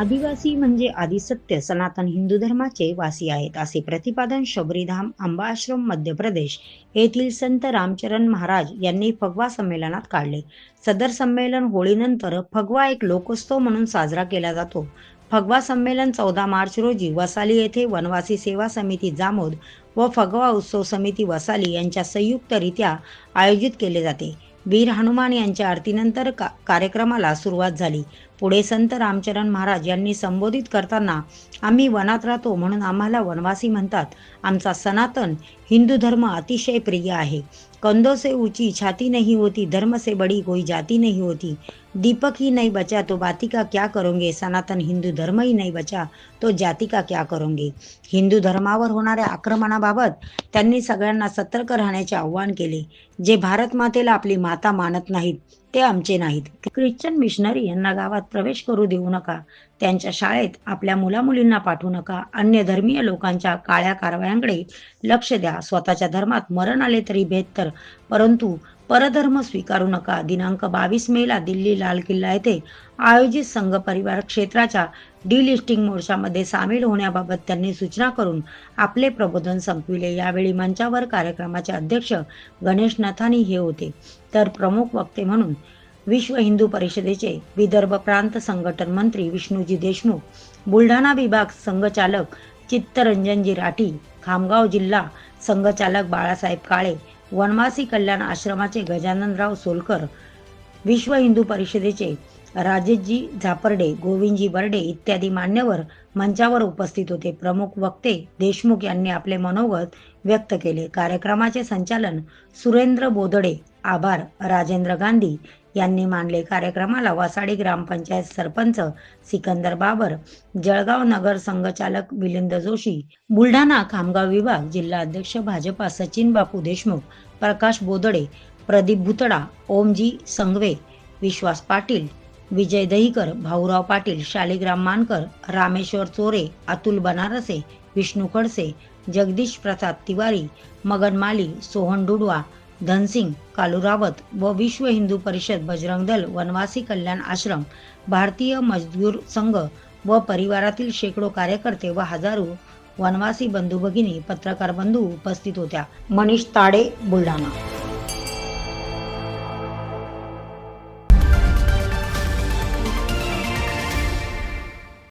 आदिवासी म्हणजे आदिसत्य सनातन हिंदू धर्माचे वासी आहेत, असे प्रतिपादन शबरीधाम आंबा आश्रम मध्य प्रदेश येथील संत रामचरण महाराज यांनी फगवा संमेलनात काढले. सदर संमेलन होळीनंतर फगवा एक लोकोत्सव म्हणून साजरा केला जातो. फगवा संमेलन 14 मार्च रोजी वसाली येथे वनवासी सेवा समिती जामोद व फगवा उत्सव समिती वसाली यांच्या संयुक्तरित्या आयोजित केले जाते. वीर हनुमान यांच्या आरतीनंतर कार्यक्रमाला सुरुवात झाली. पुढे संत रामचरण महाराज यांनी संबोधित करताना, आम्ही वनात राहतो म्हणून आम्हाला वनवासी म्हणतात. आमचा सनातन हिंदू धर्म अतिशय प्रिय आहे. कंधों से ऊंची छाती नहीं होती, धर्म से बड़ी कोई जाती नहीं होती. दीपक ही नहीं बचा तो बाती का क्या करोगे, सनातन हिंदू धर्म ही नहीं बचा तो जाती का क्या करोगे. हिंदू धर्मावर होणाऱ्या आक्रमणाबाबत त्यांनी सगळ्यांना सतर्क राहण्याचे आवाहन केले. जे भारत मातेला आपली माता मानत नाहीत ते आमचे नाहीत. ख्रिश्चन मिशनरी यांना गावात प्रवेश करू देऊ नका. त्यांच्या शाळेत आपल्या मुलामुलींना पाठवू नका. अन्य धर्मीय लोकांच्या काळ्या कारवायांकडे लक्ष द्या. स्वतःच्या धर्मात मरण आले तरी बेहतर, परंतु परधर्म स्वीकारू नका. दिनांक 22 मेला दिल्ली लाल किल्ला येथे आयोजित संघ परिवार क्षेत्राच्या डिलिस्टिंग मोर्चामध्ये सामील होण्याबाबत त्यांनी सूचना करून आपले प्रबोधन संपविले. यावेळी मंचावर कार्यक्रमाचे अध्यक्ष गणेश नथानी हे होते, तर प्रमुख वक्ते म्हणून विश्व हिंदू परिषदेचे विदर्भ प्रांत संघटन मंत्री विष्णूजी देशमुख, बुलढाणा विभाग संघचालक चित्तरंजनजी राठी, खामगाव जिल्हा संघचालक बाळासाहेब काळे, वनवासी कल्याण आश्रमाचे गजाननराव सोलकर, विश्व हिंदू परिषदेचे राजेशजी झापर्डे, गोविंदजी बर्डे इत्यादी मान्यवर मंचावर उपस्थित होते. प्रमुख वक्ते देशमुख यांनी आपले मनोगत व्यक्त केले. कार्यक्रमाचे संचालन सुरेंद्र बोदडे, आभार राजेंद्र गांधी यांनी मानले. कार्यक्रमाला वसाडी ग्रामपंचायत सरपंच सिकंदर बाबर, जळगाव नगर संघचालक मिलिंद जोशी, बुलढाणा खामगाव विभाग जिल्हा अध्यक्ष भाजपा सचिन बापू देशमुख, प्रकाश बोदडे, प्रदीप भुतडा, ओमजी संघवे, विश्वास पाटील, विजय दहीकर, भाऊराव पाटील, शालिग्राम मानकर, रामेश्वर चोरे, अतुल बनारसे, विष्णू खडसे, जगदीश प्रसाद तिवारी, मगन माली, सोहन डुडवा, धनसिंग कालू रावत व विश्व हिंदू परिषद, बजरंग दल, वनवासी कल्याण आश्रम, भारतीय मजदूर संघ व परिवारातील शेकडो कार्यकर्ते व हजारो वनवासी बंधू भगिनी, पत्रकार बंधू उपस्थित होत्या. मनीष ताडे, बुलढाणा.